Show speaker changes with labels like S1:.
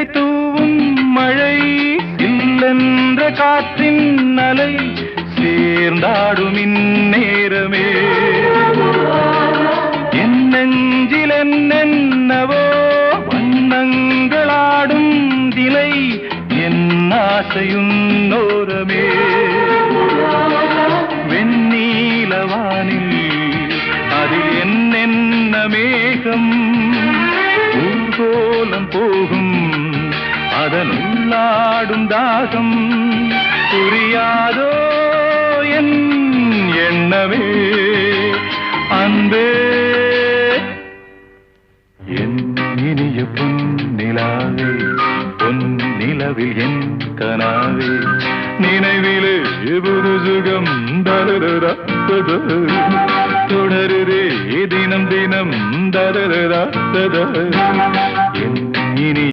S1: தேனை தூவும் மழை இல்லென்ற காற்றின் அலை சேர்ந்தாடும் இந்நேரமே என் நெஞ்சில் என்னென்னவோ வண்ணங்களாடும் திலை என் ஆசையும் நோரமே வெண்ணீலவானில் அதில் என்னென்ன மேகம் ஊர்கோலம் போகும் அதனுள்ளாடும் தாகம் புரியாதோ என் எண்ணமே அன்பே என் இனிய பொன்னிலாவே பொன்னிலவில் என் கனாவே நினைவிலே புது சுகம் தரரா தொடருதே தினம் தினம் தரரா என் இனி